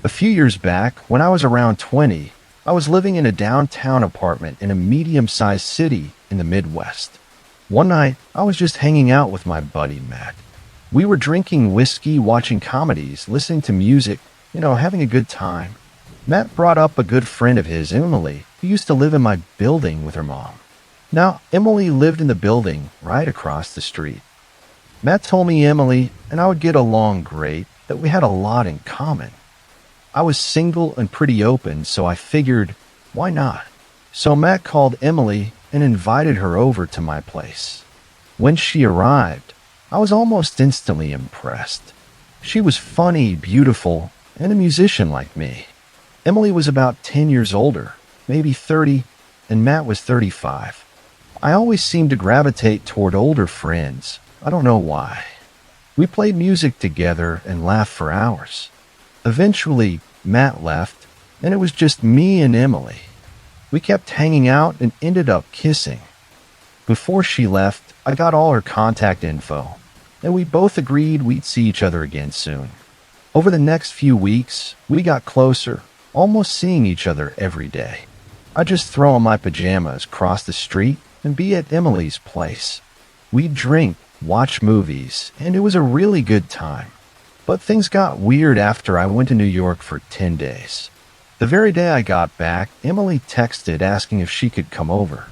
A few years back, when I was around 20, I was living in a downtown apartment in a medium-sized city in the Midwest. One night, I was just hanging out with my buddy Matt. We were drinking whiskey, watching comedies, listening to music, having a good time. Matt brought up a good friend of his, Emily, who used to live in my building with her mom. Now, Emily lived in the building right across the street. Matt told me Emily and I would get along great, that we had a lot in common. I was single and pretty open, so I figured, why not? So Matt called Emily and invited her over to my place. When she arrived, I was almost instantly impressed. She was funny, beautiful, and a musician like me. Emily was about 10 years older, maybe 30, and Matt was 35. I always seemed to gravitate toward older friends. I don't know why. We played music together and laughed for hours. Eventually, Matt left, and it was just me and Emily. We kept hanging out and ended up kissing. Before she left, I got all her contact info, and we both agreed we'd see each other again soon. Over the next few weeks, we got closer, almost seeing each other every day. I'd just throw on my pajamas, cross the street, and be at Emily's place. We'd drink, watch movies, and it was a really good time. But things got weird after I went to New York for 10 days. The very day I got back, Emily texted asking if she could come over.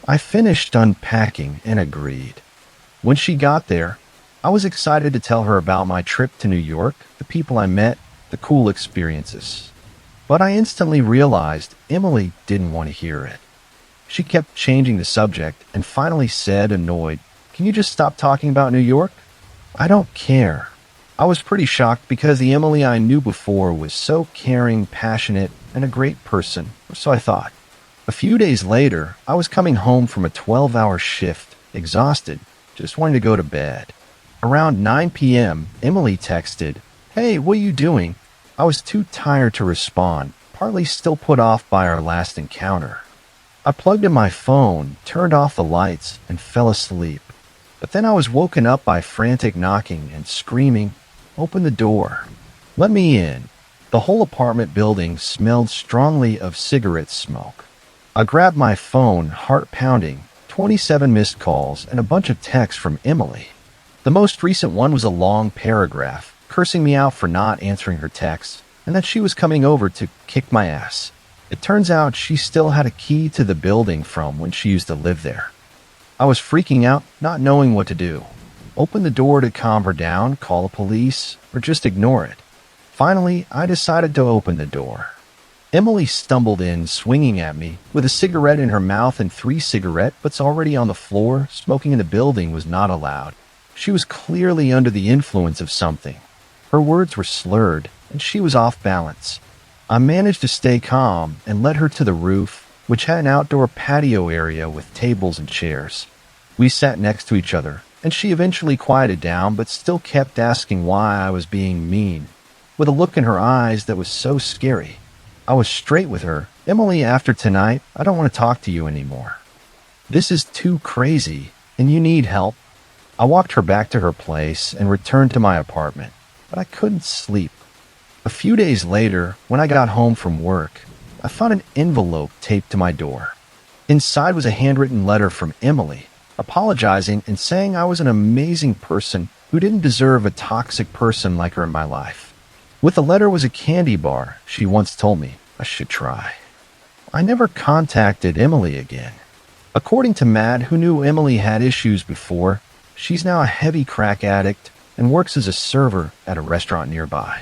I finished unpacking and agreed. When she got there, I was excited to tell her about my trip to New York, the people I met, the cool experiences. But I instantly realized Emily didn't want to hear it. She kept changing the subject and finally said, annoyed, "Can you just stop talking about New York?" I don't care. I was pretty shocked because the Emily I knew before was so caring, passionate, and a great person, or so I thought. A few days later, I was coming home from a 12-hour shift, exhausted, just wanting to go to bed. Around 9 p.m., Emily texted, "Hey, what are you doing?" I was too tired to respond, partly still put off by our last encounter. I plugged in my phone, turned off the lights, and fell asleep. But then I was woken up by frantic knocking and screaming, "Open the door. Let me in." The whole apartment building smelled strongly of cigarette smoke. I grabbed my phone, heart pounding, 27 missed calls, and a bunch of texts from Emily. The most recent one was a long paragraph, cursing me out for not answering her texts, and that she was coming over to kick my ass. It turns out she still had a key to the building from when she used to live there. I was freaking out, not knowing what to do. Open the door to calm her down, call the police, or just ignore it. Finally, I decided to open the door. Emily stumbled in, swinging at me, with a cigarette in her mouth and 3 cigarette butts already on the floor. Smoking in the building was not allowed. She was clearly under the influence of something. Her words were slurred, and she was off balance. I managed to stay calm and led her to the roof, which had an outdoor patio area with tables and chairs. We sat next to each other, and she eventually quieted down but still kept asking why I was being mean, with a look in her eyes that was so scary. I was straight with her. "Emily, after tonight, I don't want to talk to you anymore. This is too crazy, and you need help." I walked her back to her place and returned to my apartment, but I couldn't sleep. A few days later, when I got home from work, I found an envelope taped to my door. Inside was a handwritten letter from Emily, apologizing and saying I was an amazing person who didn't deserve a toxic person like her in my life. With the letter was a candy bar she once told me I should try. I never contacted Emily again. According to Matt, who knew Emily had issues before, she's now a heavy crack addict and works as a server at a restaurant nearby.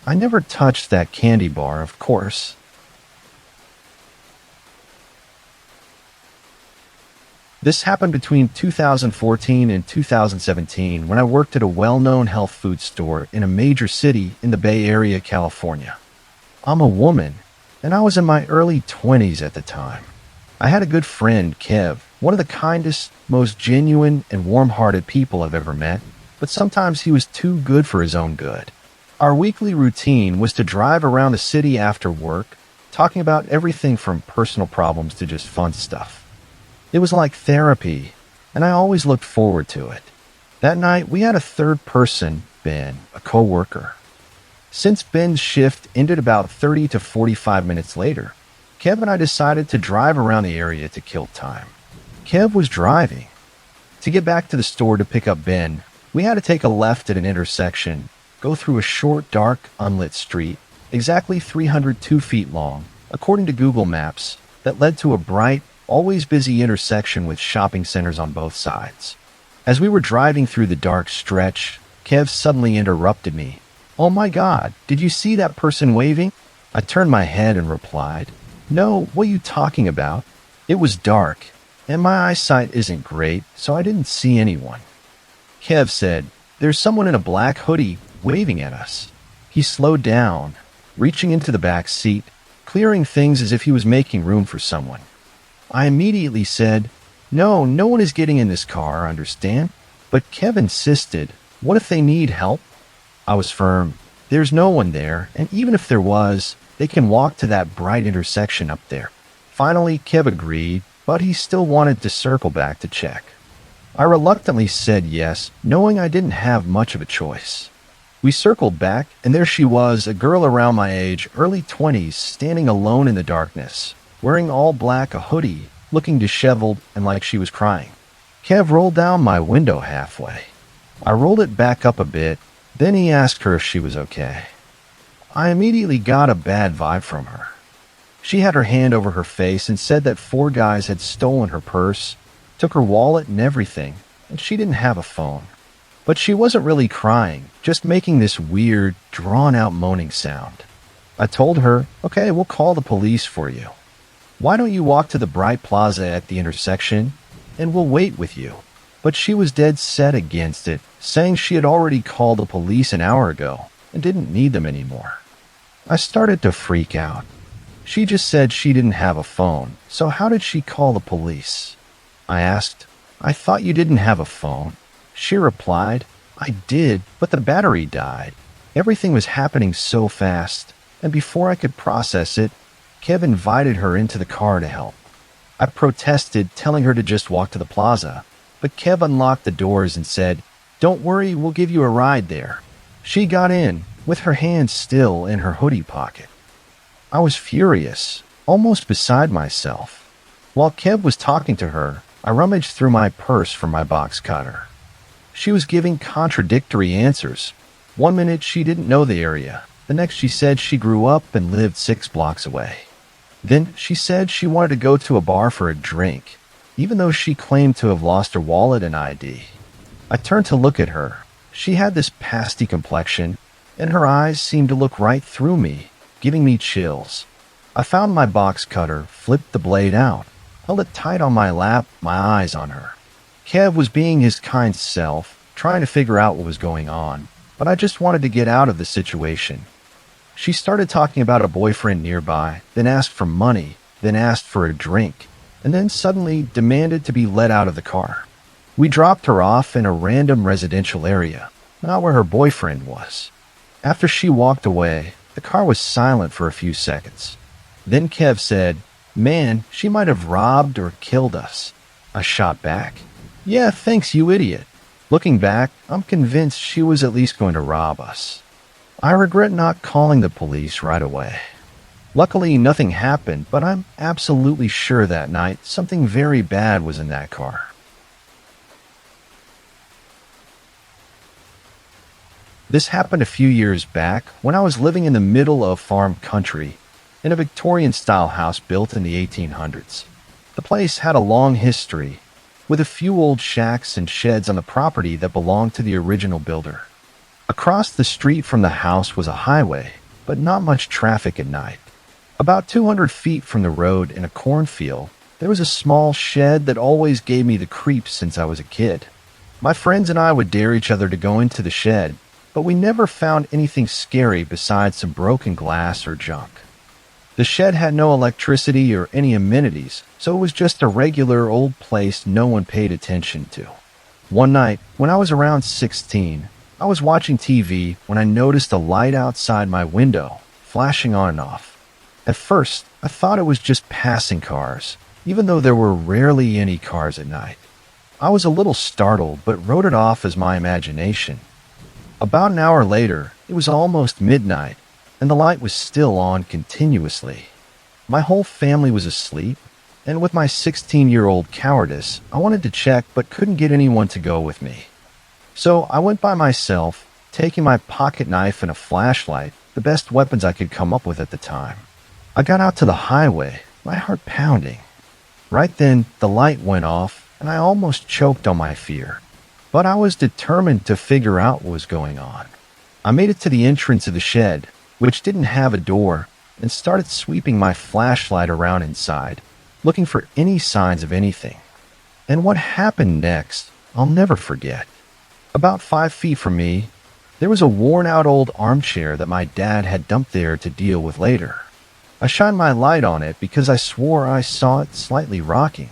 I never touched that candy bar, of course. This happened between 2014 and 2017 when I worked at a well-known health food store in a major city in the Bay Area, California. I'm a woman, and I was in my early 20s at the time. I had a good friend, Kev, one of the kindest, most genuine and warm-hearted people I've ever met, but sometimes he was too good for his own good. Our weekly routine was to drive around the city after work, talking about everything from personal problems to just fun stuff. It was like therapy, and I always looked forward to it. That night, we had a third person, Ben, a coworker. Since Ben's shift ended about 30 to 45 minutes later, Kev and I decided to drive around the area to kill time. Kev was driving. To get back to the store to pick up Ben, we had to take a left at an intersection, go through a short, dark, unlit street, exactly 302 feet long, according to Google Maps, that led to a bright, always busy intersection with shopping centers on both sides. As we were driving through the dark stretch, Kev suddenly interrupted me. "Oh my God, did you see that person waving?" I turned my head and replied, "No, what are you talking about?" It was dark, and my eyesight isn't great, so I didn't see anyone. Kev said, "There's someone in a black hoodie waving at us." He slowed down, reaching into the back seat, clearing things as if he was making room for someone. I immediately said, No one is getting in this car, understand? But Kev insisted, "What if they need help?" I was firm. There's no one there, and even if there was, they can walk to that bright intersection up there. Finally, Kev agreed, but he still wanted to circle back to check. I reluctantly said yes, knowing I didn't have much of a choice. We circled back, and there she was, a girl around my age, early 20s, standing alone in the darkness, wearing all black, a hoodie, looking disheveled and like she was crying. Kev rolled down my window halfway. I rolled it back up a bit, then he asked her if she was okay. I immediately got a bad vibe from her. She had her hand over her face and said that 4 guys had stolen her purse, took her wallet and everything, and she didn't have a phone. But she wasn't really crying, just making this weird, drawn-out moaning sound. I told her, "Okay, we'll call the police for you. Why don't you walk to the bright plaza at the intersection, and we'll wait with you?" But she was dead set against it, saying she had already called the police an hour ago and didn't need them anymore. I started to freak out. She just said she didn't have a phone, so how did she call the police? I asked, "I thought you didn't have a phone." She replied, "I did, but the battery died." Everything was happening so fast, and before I could process it, Kev invited her into the car to help. I protested, telling her to just walk to the plaza, but Kev unlocked the doors and said, "Don't worry, we'll give you a ride there." She got in, with her hands still in her hoodie pocket. I was furious, almost beside myself. While Kev was talking to her, I rummaged through my purse for my box cutter. She was giving contradictory answers. One minute she didn't know the area. The next she said she grew up and lived 6 blocks away. Then she said she wanted to go to a bar for a drink, even though she claimed to have lost her wallet and ID. I turned to look at her. She had this pasty complexion, and her eyes seemed to look right through me, giving me chills. I found my box cutter, flipped the blade out, held it tight on my lap, my eyes on her. Kev was being his kind self, trying to figure out what was going on, but I just wanted to get out of the situation. She started talking about a boyfriend nearby, then asked for money, then asked for a drink, and then suddenly demanded to be let out of the car. We dropped her off in a random residential area, not where her boyfriend was. After she walked away, the car was silent for a few seconds. Then Kev said, "Man, she might have robbed or killed us." I shot back, "Yeah, thanks, you idiot." Looking back, I'm convinced she was at least going to rob us. I regret not calling the police right away. Luckily, nothing happened, but I'm absolutely sure that night something very bad was in that car. This happened a few years back when I was living in the middle of farm country in a Victorian-style house built in the 1800s. The place had a long history, with a few old shacks and sheds on the property that belonged to the original builder. Across the street from the house was a highway, but not much traffic at night. About 200 feet from the road in a cornfield, there was a small shed that always gave me the creeps since I was a kid. My friends and I would dare each other to go into the shed, but we never found anything scary besides some broken glass or junk. The shed had no electricity or any amenities, so it was just a regular old place no one paid attention to. One night, when I was around 16, I was watching TV when I noticed a light outside my window, flashing on and off. At first, I thought it was just passing cars, even though there were rarely any cars at night. I was a little startled, but wrote it off as my imagination. About an hour later, it was almost midnight, and the light was still on continuously. My whole family was asleep, and with my 16-year-old cowardice, I wanted to check but couldn't get anyone to go with me. So I went by myself, taking my pocket knife and a flashlight, the best weapons I could come up with at the time. I got out to the highway, my heart pounding. Right then, the light went off, and I almost choked on my fear. But I was determined to figure out what was going on. I made it to the entrance of the shed, which didn't have a door, and started sweeping my flashlight around inside, looking for any signs of anything. And what happened next, I'll never forget. About 5 feet from me, there was a worn-out old armchair that my dad had dumped there to deal with later. I shined my light on it because I swore I saw it slightly rocking.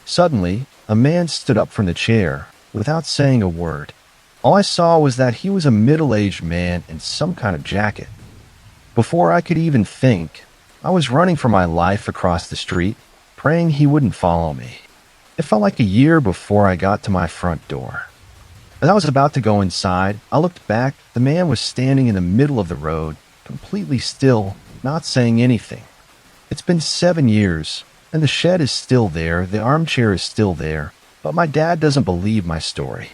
Suddenly, a man stood up from the chair, without saying a word. All I saw was that he was a middle-aged man in some kind of jacket. Before I could even think, I was running for my life across the street, praying he wouldn't follow me. It felt like a year before I got to my front door. As I was about to go inside, I looked back. The man was standing in the middle of the road, completely still, not saying anything. It's been 7 years, and the shed is still there, the armchair is still there, but my dad doesn't believe my story.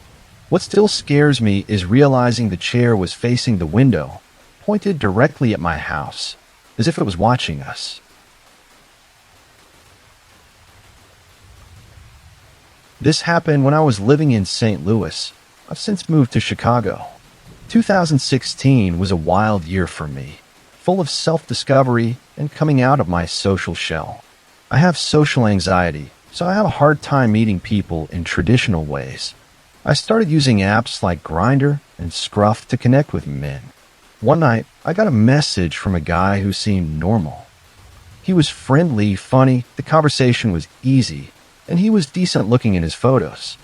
What still scares me is realizing the chair was facing the window, pointed directly at my house, as if it was watching us. This happened when I was living in St. Louis. I've since moved to Chicago. 2016 was a wild year for me, full of self-discovery and coming out of my social shell. I have social anxiety, so I have a hard time meeting people in traditional ways. I started using apps like Grindr and Scruff to connect with men. One night, I got a message from a guy who seemed normal. He was friendly, funny, the conversation was easy, and he was decent looking in his photos.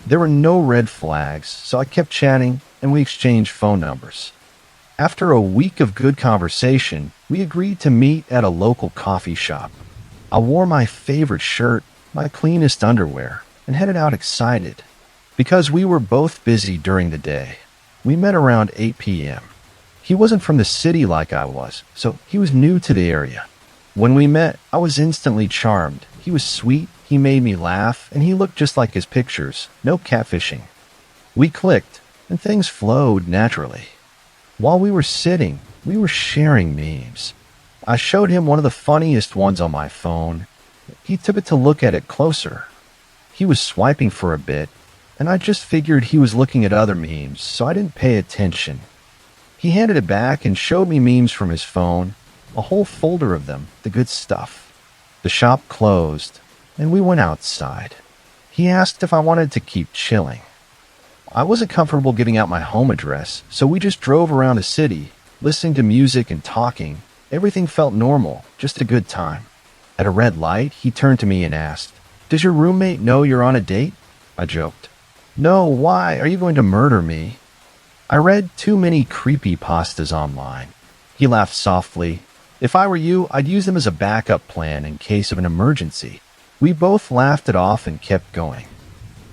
There were no red flags, so I kept chatting and we exchanged phone numbers. After a week of good conversation, we agreed to meet at a local coffee shop. I wore my favorite shirt, my cleanest underwear, and headed out excited. Because we were both busy during the day, we met around 8 p.m. He wasn't from the city like I was, so he was new to the area. When we met, I was instantly charmed. He was sweet, he made me laugh, and he looked just like his pictures. No catfishing. We clicked, and things flowed naturally. While we were sitting, we were sharing memes. I showed him one of the funniest ones on my phone. He took it to look at it closer. He was swiping for a bit, and I just figured he was looking at other memes, so I didn't pay attention. He handed it back and showed me memes from his phone, a whole folder of them, the good stuff. The shop closed, and we went outside. He asked if I wanted to keep chilling. I wasn't comfortable giving out my home address, so we just drove around the city, listening to music and talking. Everything felt normal, just a good time. At a red light, he turned to me and asked, "Does your roommate know you're on a date?" I joked. "No, why? Are you going to murder me?" I read too many creepypastas online. He laughed softly. "If I were you, I'd use them as a backup plan in case of an emergency." We both laughed it off and kept going.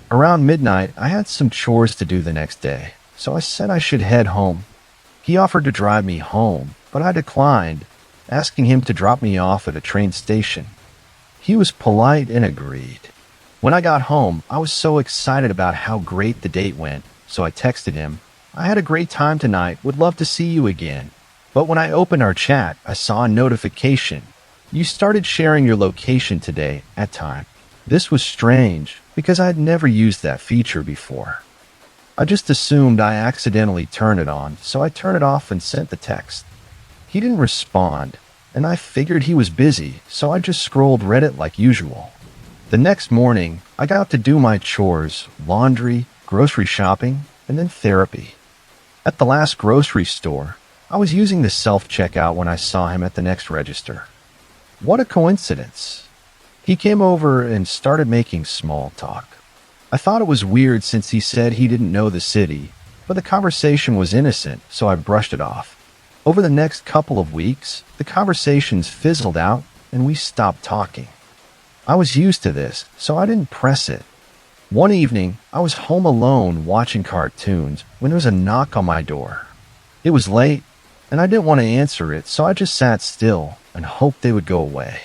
Around midnight, I had some chores to do the next day, so I said I should head home. He offered to drive me home, but I declined, asking him to drop me off at a train station. He was polite and agreed. When I got home, I was so excited about how great the date went, so I texted him, "I had a great time tonight, would love to see you again." But when I opened our chat, I saw a notification. "You started sharing your location today at time." This was strange, because I had never used that feature before. I just assumed I accidentally turned it on, so I turned it off and sent the text. He didn't respond, and I figured he was busy, so I just scrolled Reddit like usual. The next morning, I got out to do my chores, laundry, grocery shopping, and then therapy. At the last grocery store, I was using the self-checkout when I saw him at the next register. What a coincidence. He came over and started making small talk. I thought it was weird since he said he didn't know the city, but the conversation was innocent, so I brushed it off. Over the next couple of weeks, the conversations fizzled out and we stopped talking. I was used to this, so I didn't press it. One evening, I was home alone watching cartoons when there was a knock on my door. It was late, and I didn't want to answer it, so I just sat still and hoped they would go away.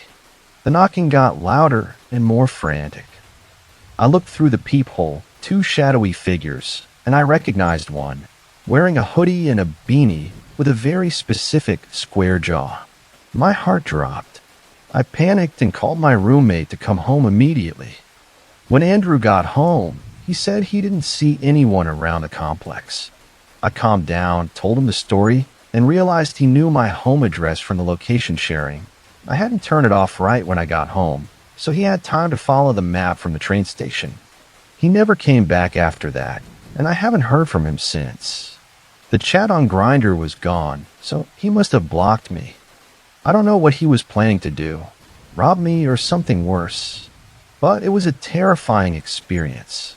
The knocking got louder and more frantic. I looked through the peephole, two shadowy figures, and I recognized one, wearing a hoodie and a beanie with a very specific square jaw. My heart dropped. I panicked and called my roommate to come home immediately. When Andrew got home, he said he didn't see anyone around the complex. I calmed down, told him the story, and realized he knew my home address from the location sharing. I hadn't turned it off right when I got home, so he had time to follow the map from the train station. He never came back after that, and I haven't heard from him since. The chat on Grindr was gone, so he must have blocked me. I don't know what he was planning to do, rob me or something worse, but it was a terrifying experience.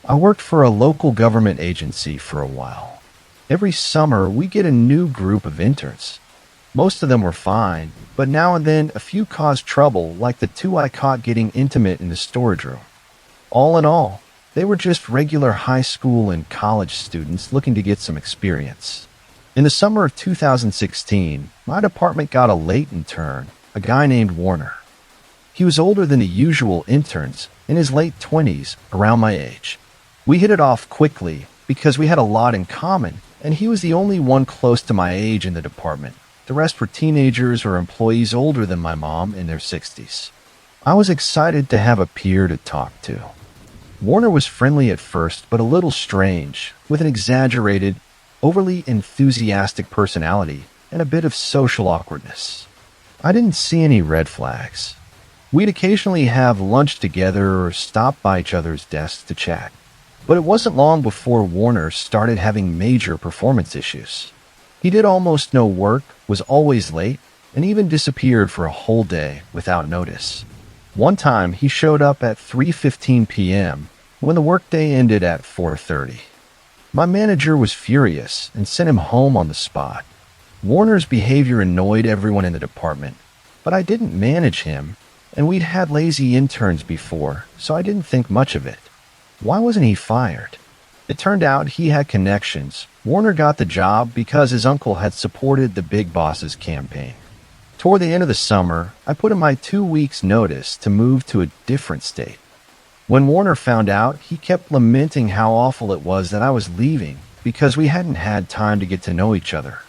I worked for a local government agency for a while. Every summer, we get a new group of interns. Most of them were fine, but now and then a few caused trouble, like the two I caught getting intimate in the storage room. All in all, they were just regular high school and college students looking to get some experience. In the summer of 2016, my department got a late intern, a guy named Warner. He was older than the usual interns, in his late 20s, around my age. We hit it off quickly because we had a lot in common, and he was the only one close to my age in the department. The rest were teenagers or employees older than my mom in their 60s. I was excited to have a peer to talk to. Warner was friendly at first, but a little strange, with an exaggerated, overly enthusiastic personality and a bit of social awkwardness. I didn't see any red flags. We'd occasionally have lunch together or stop by each other's desks to chat. But it wasn't long before Warner started having major performance issues. He did almost no work, was always late, and even disappeared for a whole day without notice. One time, he showed up at 3:15 p.m. when the workday ended at 4:30. My manager was furious and sent him home on the spot. Warner's behavior annoyed everyone in the department, but I didn't manage him, and we'd had lazy interns before, so I didn't think much of it. Why wasn't he fired? It turned out he had connections. Warner got the job because his uncle had supported the Big Boss's campaign. Toward the end of the summer, I put in my 2 weeks' notice to move to a different state. When Warner found out, he kept lamenting how awful it was that I was leaving because we hadn't had time to get to know each other.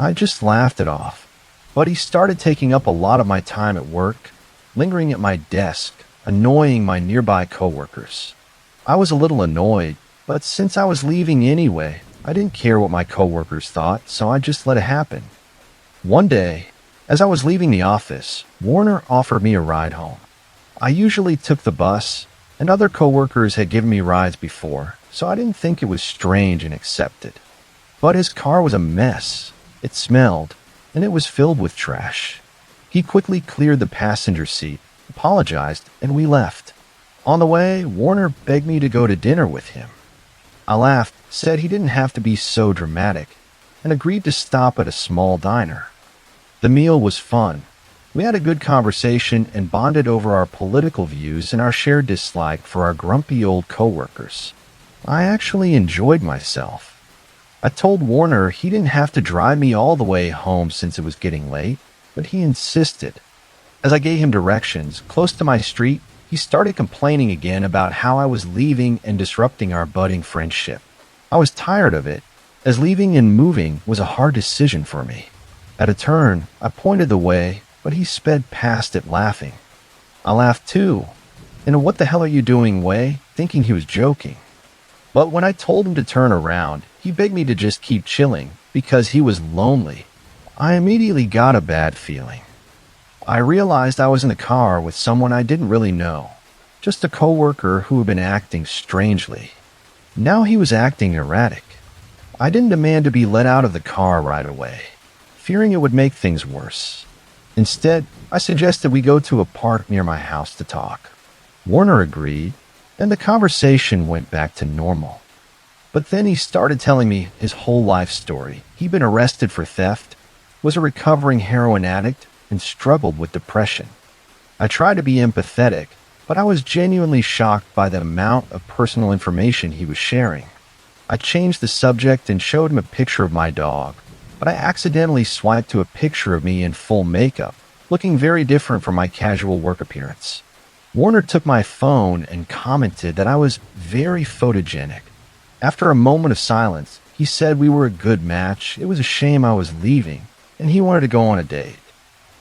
I just laughed it off, but he started taking up a lot of my time at work, lingering at my desk, annoying my nearby coworkers. I was a little annoyed, but since I was leaving anyway, I didn't care what my coworkers thought, so I just let it happen. One day, as I was leaving the office, Warner offered me a ride home. I usually took the bus, and other coworkers had given me rides before, so I didn't think it was strange and accepted. But his car was a mess. It smelled, and it was filled with trash. He quickly cleared the passenger seat, apologized, and we left. On the way, Warner begged me to go to dinner with him. I laughed, said he didn't have to be so dramatic, and agreed to stop at a small diner. The meal was fun. We had a good conversation and bonded over our political views and our shared dislike for our grumpy old coworkers. I actually enjoyed myself. I told Warner he didn't have to drive me all the way home since it was getting late, but he insisted. As I gave him directions close to my street, he started complaining again about how I was leaving and disrupting our budding friendship. I was tired of it, as leaving and moving was a hard decision for me. At a turn, I pointed the way, but he sped past it laughing. I laughed too, in a "what the hell are you doing" way, thinking he was joking. But when I told him to turn around, he begged me to just keep chilling because he was lonely. I immediately got a bad feeling. I realized I was in the car with someone I didn't really know, just a coworker who had been acting strangely. Now he was acting erratic. I didn't demand to be let out of the car right away, fearing it would make things worse. Instead, I suggested we go to a park near my house to talk. Warner agreed, and the conversation went back to normal. But then he started telling me his whole life story. He'd been arrested for theft, was a recovering heroin addict, and struggled with depression. I tried to be empathetic, but I was genuinely shocked by the amount of personal information he was sharing. I changed the subject and showed him a picture of my dog, but I accidentally swiped to a picture of me in full makeup, looking very different from my casual work appearance. Warner took my phone and commented that I was very photogenic. After a moment of silence, he said we were a good match, it was a shame I was leaving, and he wanted to go on a date.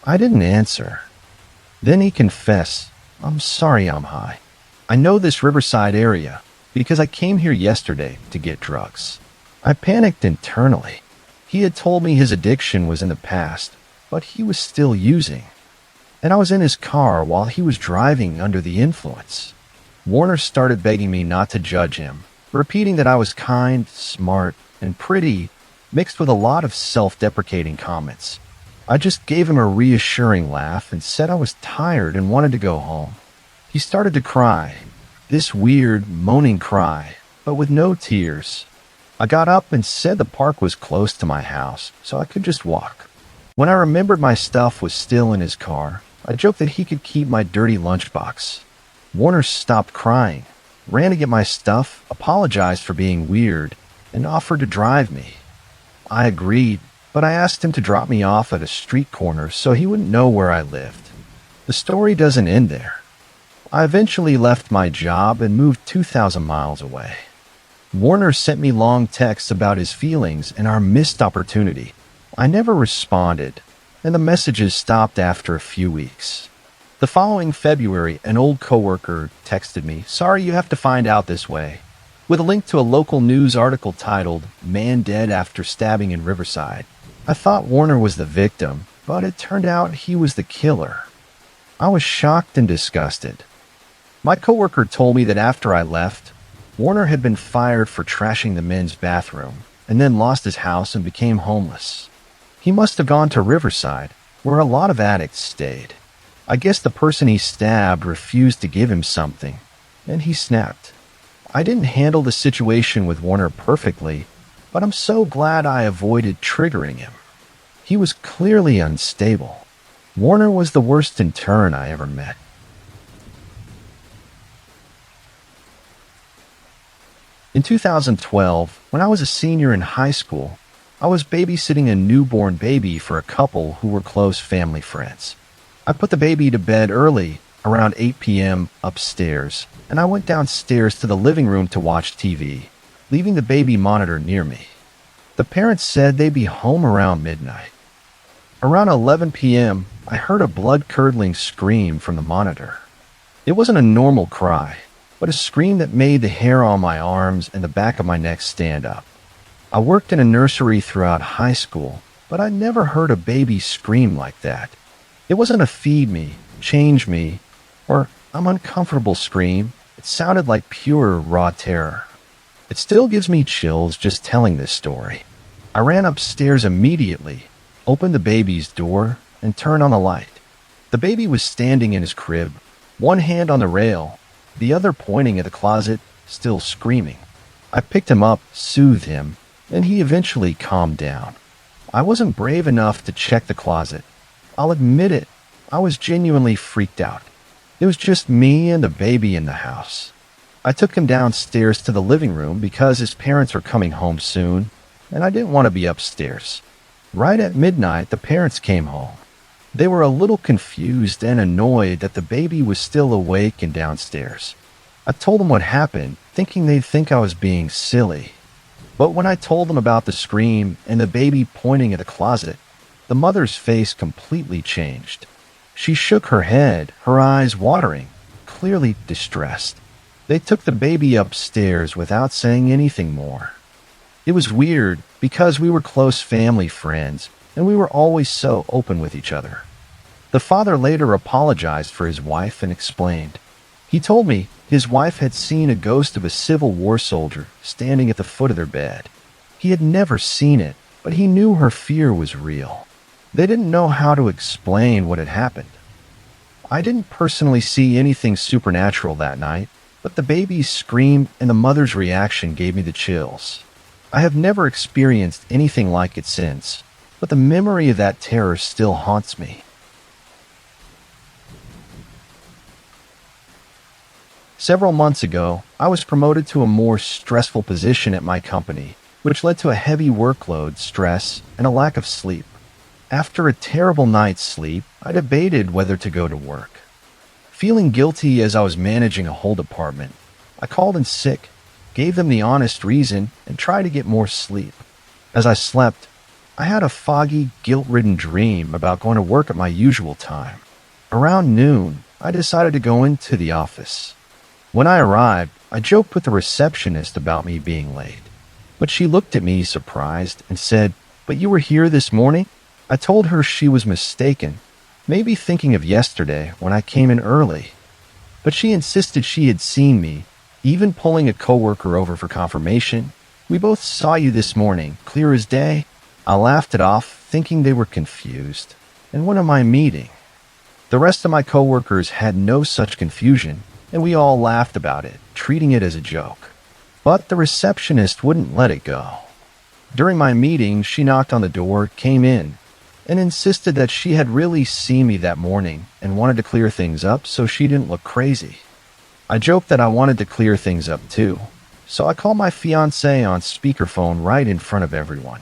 I didn't answer. Then he confessed, "I'm sorry I'm high. I know this Riverside area because I came here yesterday to get drugs." I panicked internally. He had told me his addiction was in the past, but he was still using. And I was in his car while he was driving under the influence. Warner started begging me not to judge him, repeating that I was kind, smart, and pretty, mixed with a lot of self-deprecating comments. I just gave him a reassuring laugh and said I was tired and wanted to go home. He started to cry, this weird, moaning cry, but with no tears. I got up and said the park was close to my house, so I could just walk. When I remembered my stuff was still in his car, I joked that he could keep my dirty lunchbox. Warner stopped crying, ran to get my stuff, apologized for being weird, and offered to drive me. I agreed, but I asked him to drop me off at a street corner so he wouldn't know where I lived. The story doesn't end there. I eventually left my job and moved 2,000 miles away. Warner sent me long texts about his feelings and our missed opportunity. I never responded, and the messages stopped after a few weeks. The following February, an old coworker texted me, "Sorry you have to find out this way," with a link to a local news article titled, "Man Dead After Stabbing in Riverside." I thought Warner was the victim, but it turned out he was the killer. I was shocked and disgusted. My coworker told me that after I left, Warner had been fired for trashing the men's bathroom, and then lost his house and became homeless. He must have gone to Riverside, where a lot of addicts stayed. I guess the person he stabbed refused to give him something, and he snapped. I didn't handle the situation with Warner perfectly, but I'm so glad I avoided triggering him. He was clearly unstable. Warner was the worst intern I ever met. In 2012, when I was a senior in high school, I was babysitting a newborn baby for a couple who were close family friends. I put the baby to bed early, around 8 p.m. upstairs, and I went downstairs to the living room to watch TV, leaving the baby monitor near me. The parents said they'd be home around midnight. Around 11 p.m., I heard a blood-curdling scream from the monitor. It wasn't a normal cry, but a scream that made the hair on my arms and the back of my neck stand up. I worked in a nursery throughout high school, but I never heard a baby scream like that. It wasn't a feed me, change me, or I'm uncomfortable scream. It sounded like pure, raw terror. It still gives me chills just telling this story. I ran upstairs immediately, opened the baby's door, and turned on the light. The baby was standing in his crib, one hand on the rail, the other pointing at the closet, still screaming. I picked him up, soothed him, and he eventually calmed down. I wasn't brave enough to check the closet. I'll admit it, I was genuinely freaked out. It was just me and the baby in the house. I took him downstairs to the living room because his parents were coming home soon, and I didn't want to be upstairs. Right at midnight, the parents came home. They were a little confused and annoyed that the baby was still awake and downstairs. I told them what happened, thinking they'd think I was being silly. But when I told them about the scream and the baby pointing at the closet, the mother's face completely changed. She shook her head, her eyes watering, clearly distressed. They took the baby upstairs without saying anything more. It was weird because we were close family friends and we were always so open with each other. The father later apologized for his wife and explained. He told me his wife had seen a ghost of a Civil War soldier standing at the foot of their bed. He had never seen it, but he knew her fear was real. They didn't know how to explain what had happened. I didn't personally see anything supernatural that night, but the baby's scream and the mother's reaction gave me the chills. I have never experienced anything like it since, but the memory of that terror still haunts me. Several months ago, I was promoted to a more stressful position at my company, which led to a heavy workload, stress, and a lack of sleep. After a terrible night's sleep, I debated whether to go to work. Feeling guilty as I was managing a whole department, I called in sick, gave them the honest reason, and tried to get more sleep. As I slept, I had a foggy, guilt-ridden dream about going to work at my usual time. Around noon, I decided to go into the office. When I arrived, I joked with the receptionist about me being late. But she looked at me surprised and said, "But you were here this morning?" I told her she was mistaken, maybe thinking of yesterday when I came in early. But she insisted she had seen me, even pulling a coworker over for confirmation. "We both saw you this morning, clear as day." I laughed it off, thinking they were confused. And what am I meeting? The rest of my coworkers had no such confusion, and we all laughed about it, treating it as a joke. But the receptionist wouldn't let it go. During my meeting, she knocked on the door, came in, and insisted that she had really seen me that morning and wanted to clear things up so she didn't look crazy. I joked that I wanted to clear things up too, so I called my fiancée on speakerphone right in front of everyone.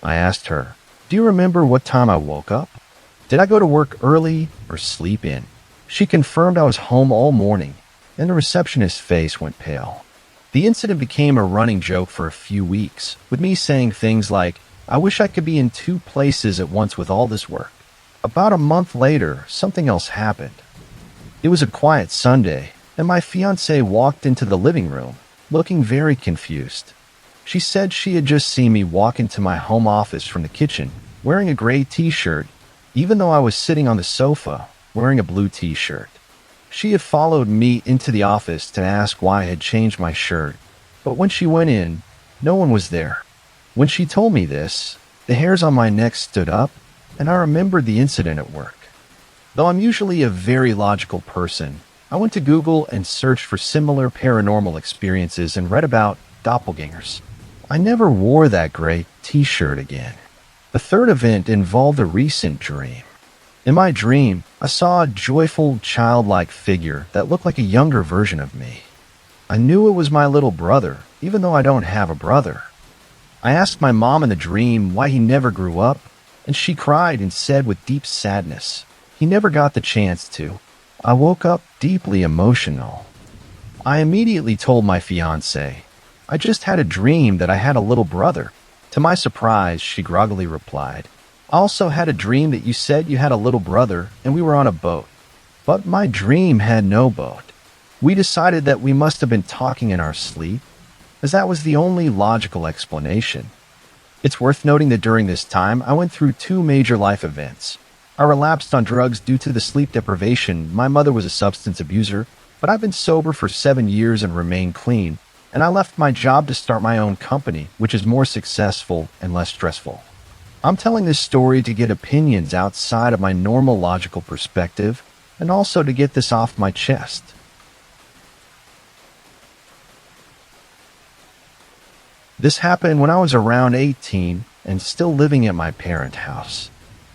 I asked her, "Do you remember what time I woke up? Did I go to work early or sleep in?" She confirmed I was home all morning, and the receptionist's face went pale. The incident became a running joke for a few weeks, with me saying things like, "I wish I could be in two places at once with all this work." About a month later, something else happened. It was a quiet Sunday, and my fiancée walked into the living room, looking very confused. She said she had just seen me walk into my home office from the kitchen, wearing a gray t-shirt, even though I was sitting on the sofa, wearing a blue t-shirt. She had followed me into the office to ask why I had changed my shirt, but when she went in, no one was there. When she told me this, the hairs on my neck stood up, and I remembered the incident at work. Though I'm usually a very logical person, I went to Google and searched for similar paranormal experiences and read about doppelgangers. I never wore that gray t-shirt again. The third event involved a recent dream. In my dream, I saw a joyful, childlike figure that looked like a younger version of me. I knew it was my little brother, even though I don't have a brother. I asked my mom in the dream why he never grew up, and she cried and said with deep sadness, he never got the chance to. I woke up deeply emotional. I immediately told my fiancée, "I just had a dream that I had a little brother." To my surprise, she groggily replied, "I also had a dream that you said you had a little brother and we were on a boat." But my dream had no boat. We decided that we must have been talking in our sleep, as that was the only logical explanation. It's worth noting that during this time, I went through two major life events. I relapsed on drugs due to the sleep deprivation. My mother was a substance abuser, but I've been sober for 7 years and remain clean. And I left my job to start my own company, which is more successful and less stressful. I'm telling this story to get opinions outside of my normal logical perspective, and also to get this off my chest. This happened when I was around 18 and still living at my parents' house.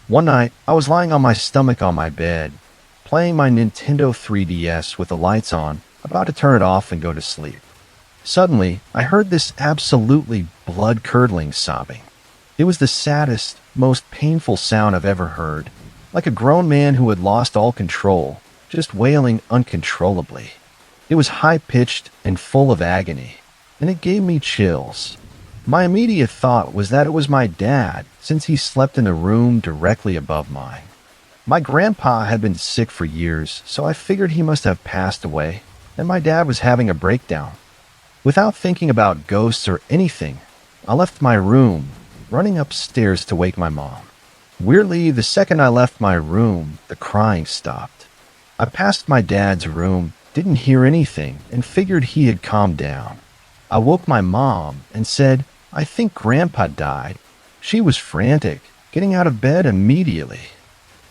One night, I was lying on my stomach on my bed, playing my Nintendo 3DS with the lights on, about to turn it off and go to sleep. Suddenly, I heard this absolutely blood-curdling sobbing. It was the saddest, most painful sound I've ever heard, like a grown man who had lost all control, just wailing uncontrollably. It was high-pitched and full of agony, and it gave me chills. My immediate thought was that it was my dad, since he slept in a room directly above mine. My grandpa had been sick for years, so I figured he must have passed away, and my dad was having a breakdown. Without thinking about ghosts or anything, I left my room, running upstairs to wake my mom. Weirdly, the second I left my room, the crying stopped. I passed my dad's room, didn't hear anything, and figured he had calmed down. I woke my mom and said, "I think Grandpa died." She was frantic, getting out of bed immediately.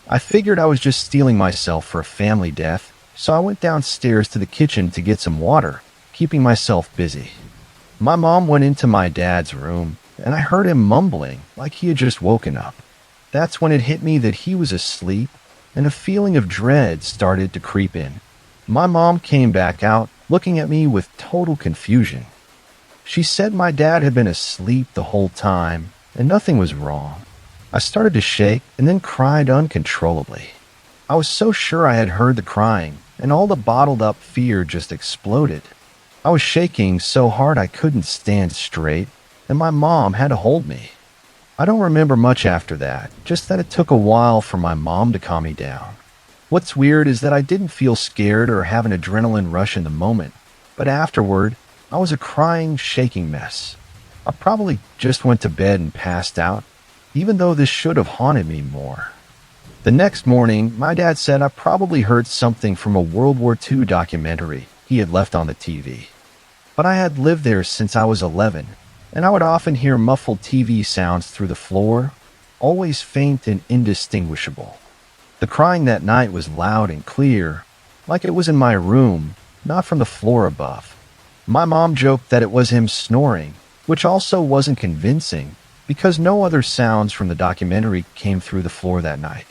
I figured I was just steeling myself for a family death, so I went downstairs to the kitchen to get some water, keeping myself busy. My mom went into my dad's room, and I heard him mumbling like he had just woken up. That's when it hit me that he was asleep, and a feeling of dread started to creep in. My mom came back out, looking at me with total confusion. She said my dad had been asleep the whole time and nothing was wrong. I started to shake and then cried uncontrollably. I was so sure I had heard the crying, and all the bottled up fear just exploded. I was shaking so hard I couldn't stand straight, and my mom had to hold me. I don't remember much after that, just that it took a while for my mom to calm me down. What's weird is that I didn't feel scared or have an adrenaline rush in the moment, but afterward, I was a crying, shaking mess. I probably just went to bed and passed out, even though this should have haunted me more. The next morning, my dad said I probably heard something from a World War II documentary he had left on the TV. But I had lived there since I was 11, and I would often hear muffled TV sounds through the floor, always faint and indistinguishable. The crying that night was loud and clear, like it was in my room, not from the floor above. My mom joked that it was him snoring, which also wasn't convincing because no other sounds from the documentary came through the floor that night.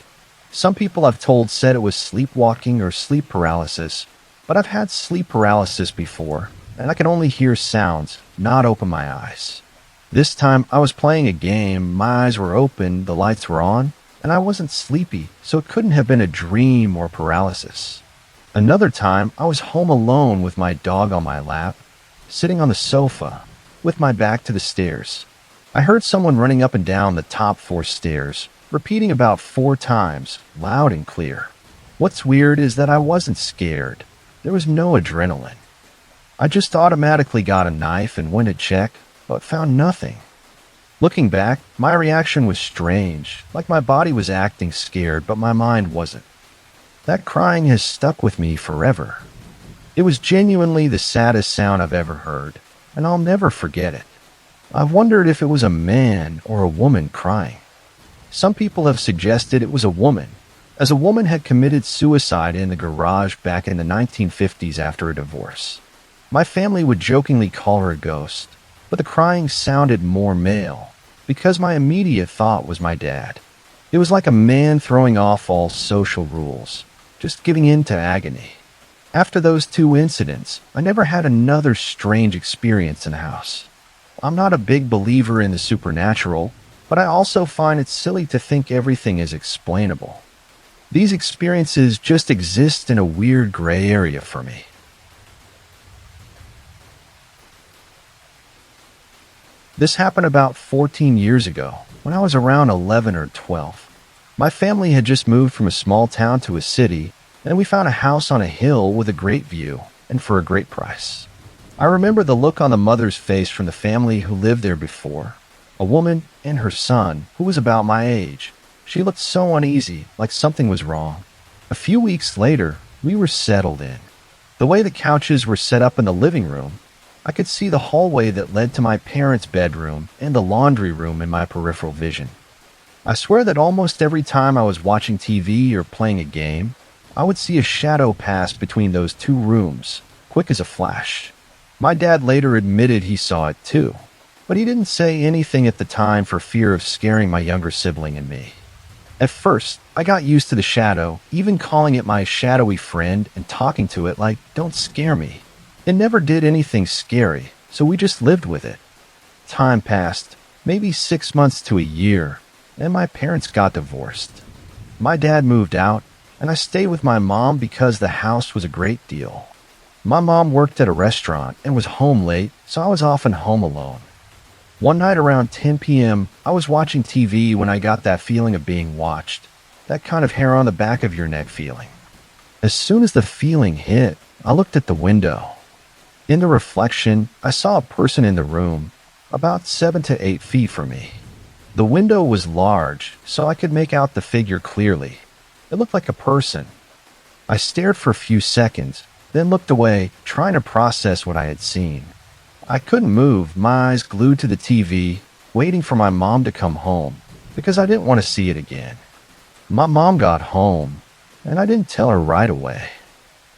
Some people I've told said it was sleepwalking or sleep paralysis, but I've had sleep paralysis before, and I could only hear sounds, not open my eyes. This time I was playing a game, my eyes were open, the lights were on, and I wasn't sleepy, so it couldn't have been a dream or paralysis. Another time I was home alone with my dog on my lap, sitting on the sofa, with my back to the stairs. I heard someone running up and down the top 4 stairs, repeating about 4 times, loud and clear. What's weird is that I wasn't scared. There was no adrenaline. I just automatically got a knife and went to check, but found nothing. Looking back, my reaction was strange, like my body was acting scared, but my mind wasn't. That crying has stuck with me forever. It was genuinely the saddest sound I've ever heard, and I'll never forget it. I've wondered if it was a man or a woman crying. Some people have suggested it was a woman, as a woman had committed suicide in the garage back in the 1950s after a divorce. My family would jokingly call her a ghost, but the crying sounded more male, because my immediate thought was my dad. It was like a man throwing off all social rules, just giving in to agony. After those 2 incidents, I never had another strange experience in the house. I'm not a big believer in the supernatural, but I also find it silly to think everything is explainable. These experiences just exist in a weird gray area for me. This happened about 14 years ago, when I was around 11 or 12. My family had just moved from a small town to a city, and we found a house on a hill with a great view, and for a great price. I remember the look on the mother's face from the family who lived there before. A woman and her son, who was about my age. She looked so uneasy, like something was wrong. A few weeks later, we were settled in. The way the couches were set up in the living room, I could see the hallway that led to my parents' bedroom and the laundry room in my peripheral vision. I swear that almost every time I was watching TV or playing a game, I would see a shadow pass between those 2 rooms, quick as a flash. My dad later admitted he saw it too, but he didn't say anything at the time for fear of scaring my younger sibling and me. At first, I got used to the shadow, even calling it my shadowy friend and talking to it like, "Don't scare me." It never did anything scary, so we just lived with it. Time passed, maybe 6 months to a year, and my parents got divorced. My dad moved out, and I stayed with my mom because the house was a great deal. My mom worked at a restaurant and was home late, so I was often home alone. One night around 10 p.m., I was watching TV when I got that feeling of being watched, that kind of hair on the back of your neck feeling. As soon as the feeling hit, I looked at the window. In the reflection, I saw a person in the room, about 7 to 8 feet from me. The window was large, so I could make out the figure clearly. It looked like a person. I stared for a few seconds, then looked away, trying to process what I had seen. I couldn't move, my eyes glued to the TV, waiting for my mom to come home, because I didn't want to see it again. My mom got home, and I didn't tell her right away.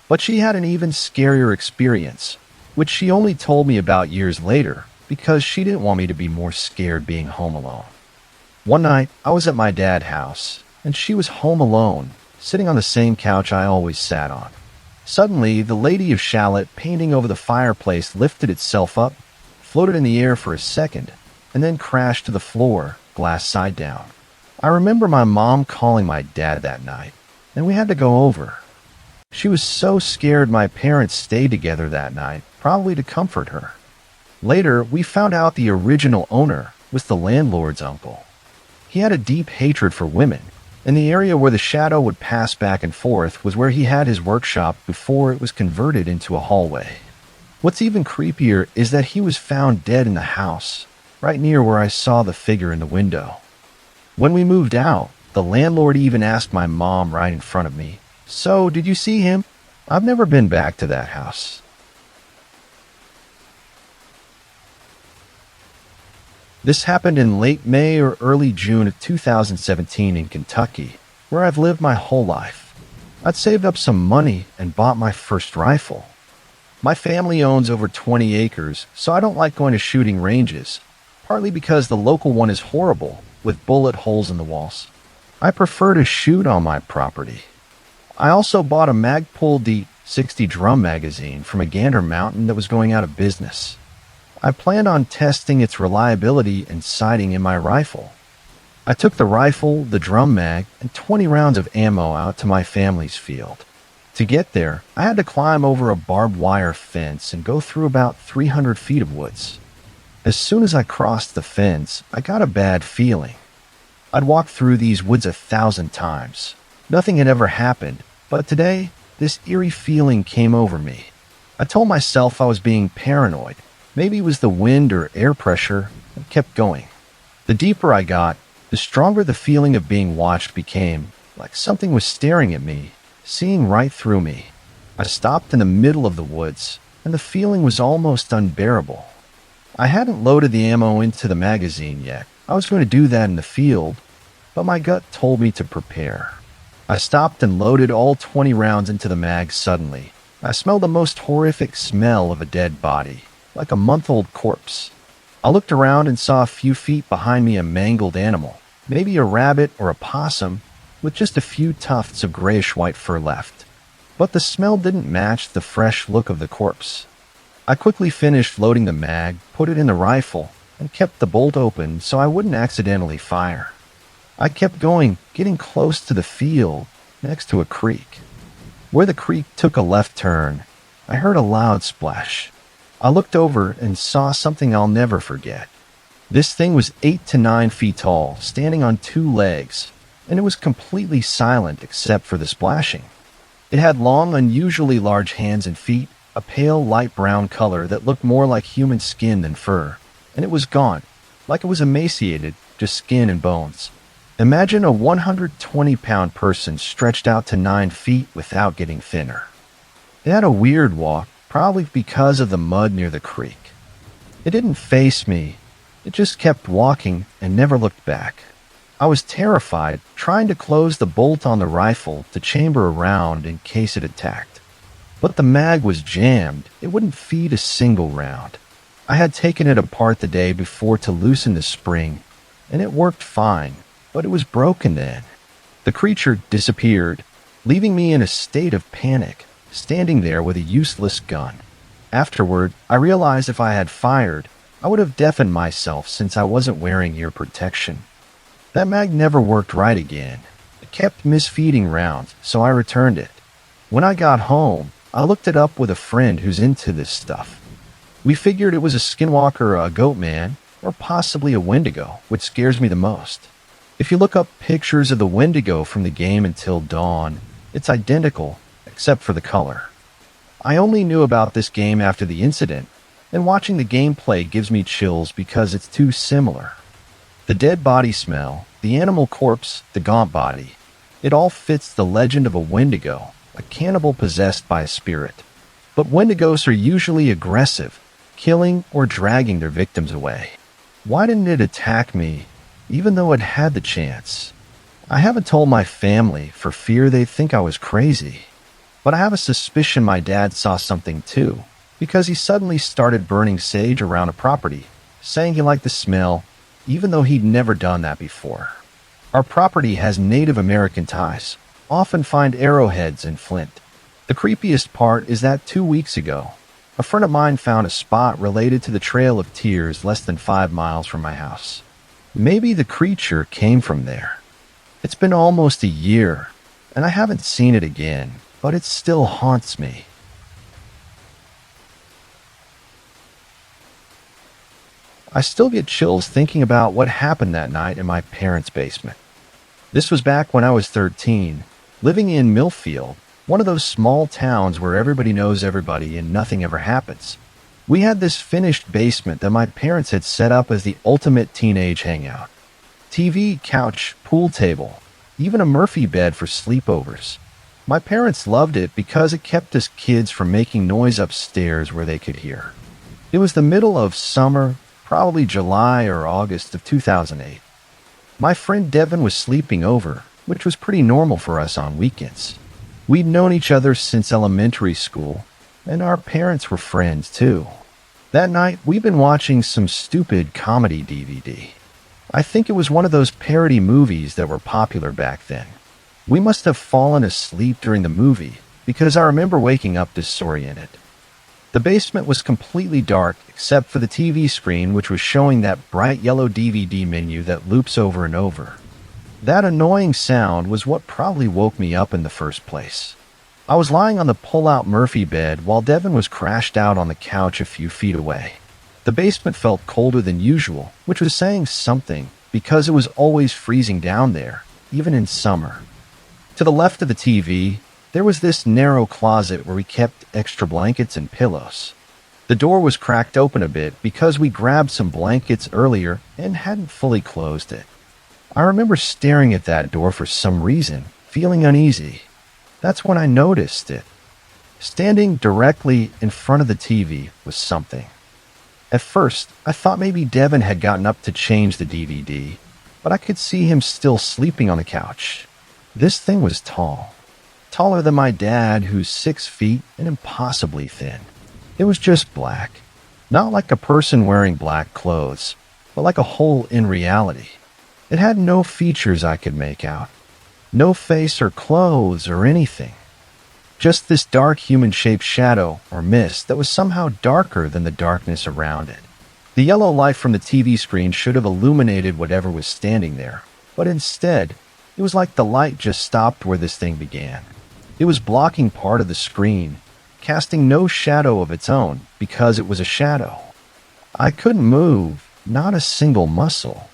But she had an even scarier experience, which she only told me about years later, because she didn't want me to be more scared being home alone. One night, I was at my dad's house, and she was home alone, sitting on the same couch I always sat on. Suddenly, the Lady of Shallot painting over the fireplace lifted itself up, floated in the air for a second, and then crashed to the floor, glass side down. I remember my mom calling my dad that night, and we had to go over. She was so scared my parents stayed together that night, probably to comfort her. Later, we found out the original owner was the landlord's uncle. He had a deep hatred for women, and the area where the shadow would pass back and forth was where he had his workshop before it was converted into a hallway. What's even creepier is that he was found dead in the house, right near where I saw the figure in the window. When we moved out, the landlord even asked my mom right in front of me, "So, did you see him?" I've never been back to that house. This happened in late May or early June of 2017 in Kentucky, where I've lived my whole life. I'd saved up some money and bought my first rifle. My family owns over 20 acres, so I don't like going to shooting ranges, partly because the local one is horrible, with bullet holes in the walls. I prefer to shoot on my property. I also bought a Magpul D60 drum magazine from a Gander Mountain that was going out of business. I planned on testing its reliability and sighting in my rifle. I took the rifle, the drum mag, and 20 rounds of ammo out to my family's field. To get there, I had to climb over a barbed wire fence and go through about 300 feet of woods. As soon as I crossed the fence, I got a bad feeling. I'd walked through these woods 1,000 times. Nothing had ever happened, but today, this eerie feeling came over me. I told myself I was being paranoid. Maybe it was the wind or air pressure, and kept going. The deeper I got, the stronger the feeling of being watched became, like something was staring at me, seeing right through me. I stopped in the middle of the woods, and the feeling was almost unbearable. I hadn't loaded the ammo into the magazine yet. I was going to do that in the field, but my gut told me to prepare. I stopped and loaded all 20 rounds into the mag suddenly. I smelled the most horrific smell of a dead body, like a month-old corpse. I looked around and saw a few feet behind me a mangled animal, maybe a rabbit or a possum, with just a few tufts of grayish-white fur left. But the smell didn't match the fresh look of the corpse. I quickly finished loading the mag, put it in the rifle, and kept the bolt open so I wouldn't accidentally fire. I kept going, getting close to the field, next to a creek. Where the creek took a left turn, I heard a loud splash. I looked over and saw something I'll never forget. This thing was 8 to 9 feet tall, standing on 2 legs, and it was completely silent except for the splashing. It had long, unusually large hands and feet, a pale light brown color that looked more like human skin than fur, and it was gaunt, like it was emaciated, just skin and bones. Imagine a 120-pound person stretched out to 9 feet without getting thinner. It had a weird walk, probably because of the mud near the creek. It didn't face me. It just kept walking and never looked back. I was terrified, trying to close the bolt on the rifle to chamber a round in case it attacked. But the mag was jammed. It wouldn't feed a single round. I had taken it apart the day before to loosen the spring, and it worked fine, but it was broken then. The creature disappeared, leaving me in a state of panic, standing there with a useless gun. Afterward, I realized if I had fired, I would have deafened myself since I wasn't wearing ear protection. That mag never worked right again. It kept misfeeding rounds, so I returned it. When I got home, I looked it up with a friend who's into this stuff. We figured it was a skinwalker, a goat man, or possibly a wendigo, which scares me the most. If you look up pictures of the wendigo from the game Until Dawn, it's identical, except for the color. I only knew about this game after the incident, and watching the gameplay gives me chills because it's too similar. The dead body smell, the animal corpse, the gaunt body, it all fits the legend of a wendigo, a cannibal possessed by a spirit. But wendigos are usually aggressive, killing or dragging their victims away. Why didn't it attack me, even though it had the chance? I haven't told my family for fear they'd think I was crazy. But I have a suspicion my dad saw something too, because he suddenly started burning sage around a property, saying he liked the smell, even though he'd never done that before. Our property has Native American ties, often find arrowheads and flint. The The creepiest part is that 2 weeks ago, a friend of mine found a spot related to the Trail of Tears less than 5 miles from my house. Maybe the creature came from there. It's been almost a year, and I haven't seen it again, but it still haunts me. I still get chills thinking about what happened that night in my parents' basement. This was back when I was 13, living in Millfield, one of those small towns where everybody knows everybody and nothing ever happens. We had this finished basement that my parents had set up as the ultimate teenage hangout. TV, couch, pool table, even a Murphy bed for sleepovers. My parents loved it because it kept us kids from making noise upstairs where they could hear. It was the middle of summer, probably July or August of 2008. My friend Devin was sleeping over, which was pretty normal for us on weekends. We'd known each other since elementary school, and our parents were friends too. That night, we'd been watching some stupid comedy DVD. I think it was one of those parody movies that were popular back then. We must have fallen asleep during the movie, because I remember waking up disoriented. The basement was completely dark except for the TV screen, which was showing that bright yellow DVD menu that loops over and over. That annoying sound was what probably woke me up in the first place. I was lying on the pull-out Murphy bed while Devin was crashed out on the couch a few feet away. The basement felt colder than usual, which was saying something because it was always freezing down there, even in summer. To the left of the TV, there was this narrow closet where we kept extra blankets and pillows. The door was cracked open a bit because we grabbed some blankets earlier and hadn't fully closed it. I remember staring at that door for some reason, feeling uneasy. That's when I noticed it. Standing directly in front of the TV was something. At first, I thought maybe Devin had gotten up to change the DVD, but I could see him still sleeping on the couch. This thing was tall. Taller than my dad, who's 6 feet and impossibly thin. It was just black. Not like a person wearing black clothes, but like a hole in reality. It had no features I could make out. No face or clothes or anything. Just this dark human-shaped shadow or mist that was somehow darker than the darkness around it. The yellow light from the TV screen should have illuminated whatever was standing there, but instead, it was like the light just stopped where this thing began. It was blocking part of the screen, casting no shadow of its own because it was a shadow. I couldn't move, not a single muscle.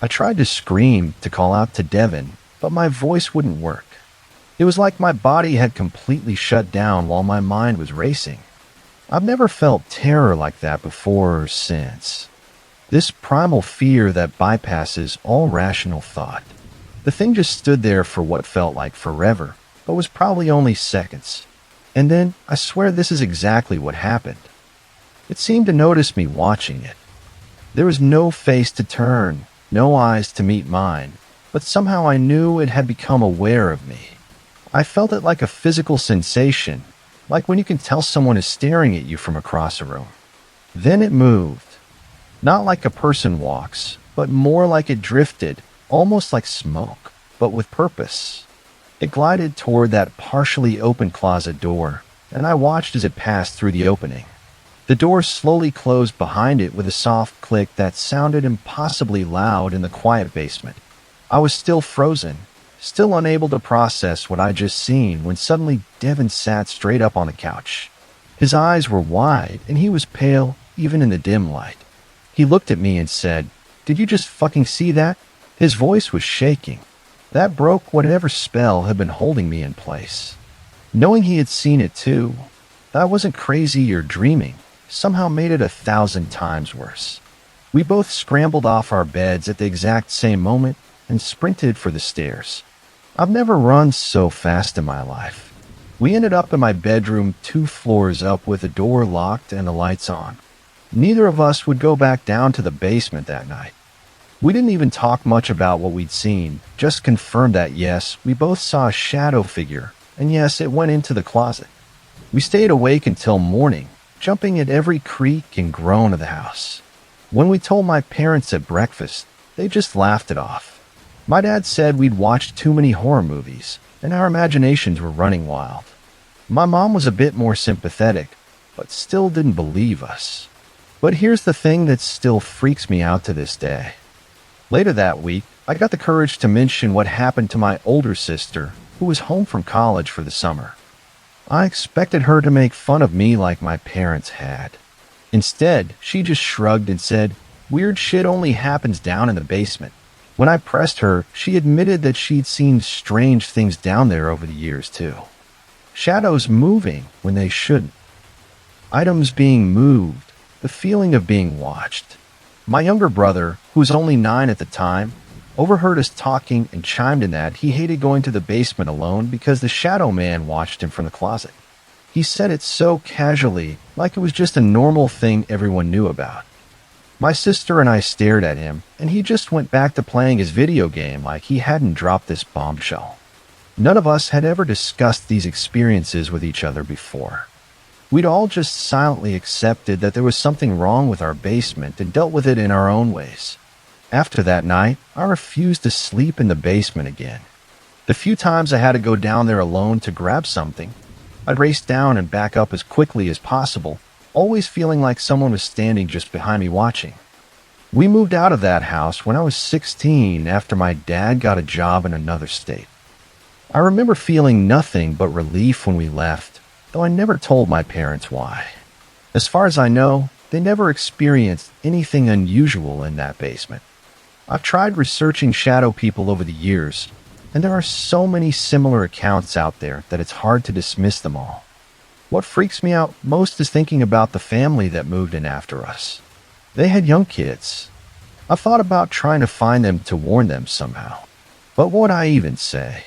I tried to scream to call out to Devin, but my voice wouldn't work. It was like my body had completely shut down while my mind was racing. I've never felt terror like that before or since. This primal fear that bypasses all rational thought. The thing just stood there for what felt like forever, but was probably only seconds. And then, I swear this is exactly what happened. It seemed to notice me watching it. There was no face to turn, no eyes to meet mine, but somehow I knew it had become aware of me. I felt it like a physical sensation, like when you can tell someone is staring at you from across a room. Then it moved. Not like a person walks, but more like it drifted, almost like smoke, but with purpose. It glided toward that partially open closet door, and I watched as it passed through the opening. The door slowly closed behind it with a soft click that sounded impossibly loud in the quiet basement. I was still frozen, still unable to process what I'd just seen when suddenly Devin sat straight up on the couch. His eyes were wide, and he was pale, even in the dim light. He looked at me and said, "Did you just fucking see that?" His voice was shaking. That broke whatever spell had been holding me in place. Knowing he had seen it too, that I wasn't crazy or dreaming, somehow made it 1,000 times worse. We both scrambled off our beds at the exact same moment and sprinted for the stairs. I've never run so fast in my life. We ended up in my bedroom 2 floors up with the door locked and the lights on. Neither of us would go back down to the basement that night. We didn't even talk much about what we'd seen, just confirmed that yes, we both saw a shadow figure, and yes, it went into the closet. We stayed awake until morning, jumping at every creak and groan of the house. When we told my parents at breakfast, they just laughed it off. My dad said we'd watched too many horror movies, and our imaginations were running wild. My mom was a bit more sympathetic, but still didn't believe us. But here's the thing that still freaks me out to this day. Later that week, I got the courage to mention what happened to my older sister, who was home from college for the summer. I expected her to make fun of me like my parents had. Instead, she just shrugged and said, "Weird shit only happens down in the basement." When I pressed her, she admitted that she'd seen strange things down there over the years, too. Shadows moving when they shouldn't. Items being moved. The feeling of being watched. My younger brother, who was only 9 at the time, overheard us talking and chimed in that he hated going to the basement alone because the shadow man watched him from the closet. He said it so casually, like it was just a normal thing everyone knew about. My sister and I stared at him, and he just went back to playing his video game like he hadn't dropped this bombshell. None of us had ever discussed these experiences with each other before. We'd all just silently accepted that there was something wrong with our basement and dealt with it in our own ways. After that night, I refused to sleep in the basement again. The few times I had to go down there alone to grab something, I'd race down and back up as quickly as possible, always feeling like someone was standing just behind me watching. We moved out of that house when I was 16 after my dad got a job in another state. I remember feeling nothing but relief when we left, though I never told my parents why. As far as I know, they never experienced anything unusual in that basement. I've tried researching shadow people over the years, and there are so many similar accounts out there that it's hard to dismiss them all. What freaks me out most is thinking about the family that moved in after us. They had young kids. I thought about trying to find them to warn them somehow. But what would I even say?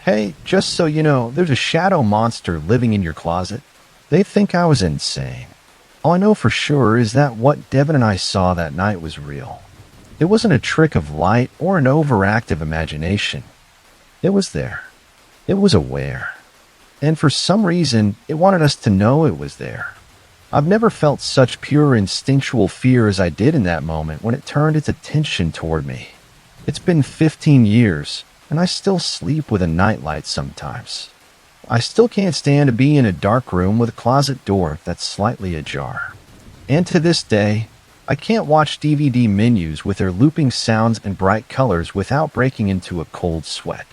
"Hey, just so you know, there's a shadow monster living in your closet." They'd think I was insane. All I know for sure is that what Devin and I saw that night was real. It wasn't a trick of light or an overactive imagination. It was there. It was aware. And for some reason, it wanted us to know it was there. I've never felt such pure instinctual fear as I did in that moment when it turned its attention toward me. It's been 15 years, and I still sleep with a nightlight sometimes. I still can't stand to be in a dark room with a closet door that's slightly ajar. And to this day, I can't watch DVD menus with their looping sounds and bright colors without breaking into a cold sweat.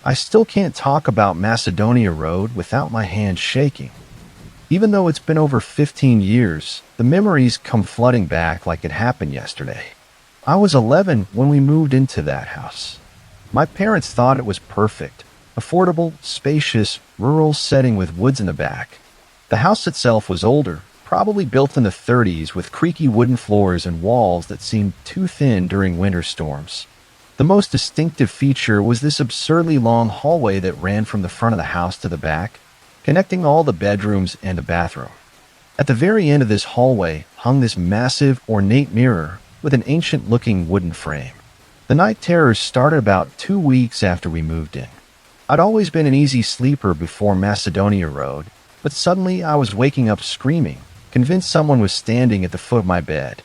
I still can't talk about Macedonia Road without my hands shaking. Even though it's been over 15 years, the memories come flooding back like it happened yesterday. I was 11 when we moved into that house. My parents thought it was perfect. Affordable, spacious, rural setting with woods in the back. The house itself was older, probably built in the 30s with creaky wooden floors and walls that seemed too thin during winter storms. The most distinctive feature was this absurdly long hallway that ran from the front of the house to the back, connecting all the bedrooms and the bathroom. At the very end of this hallway hung this massive, ornate mirror with an ancient-looking wooden frame. The night terrors started about 2 weeks after we moved in. I'd always been an easy sleeper before Macedonia Road, but suddenly I was waking up screaming, convinced someone was standing at the foot of my bed.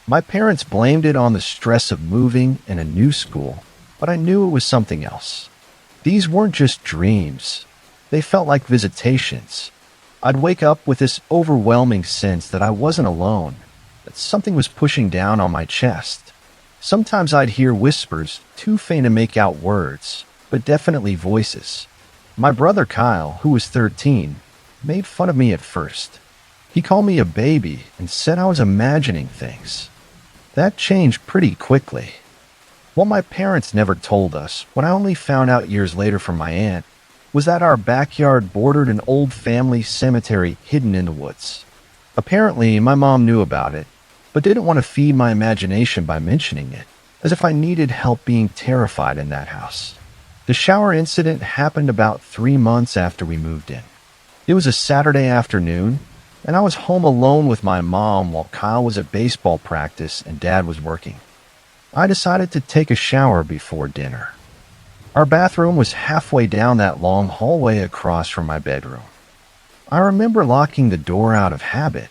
My parents blamed it on the stress of moving and a new school, but I knew it was something else. These weren't just dreams. They felt like visitations. I'd wake up with this overwhelming sense that I wasn't alone, that something was pushing down on my chest. Sometimes I'd hear whispers, too faint to make out words, but definitely voices. My brother Kyle, who was 13, made fun of me at first. He called me a baby and said I was imagining things. That changed pretty quickly. What my parents never told us, what I only found out years later from my aunt, was that our backyard bordered an old family cemetery hidden in the woods. Apparently, my mom knew about it, but didn't want to feed my imagination by mentioning it, as if I needed help being terrified in that house. The shower incident happened about 3 months after we moved in. It was a Saturday afternoon, and I was home alone with my mom while Kyle was at baseball practice and Dad was working. I decided to take a shower before dinner. Our bathroom was halfway down that long hallway across from my bedroom. I remember locking the door out of habit.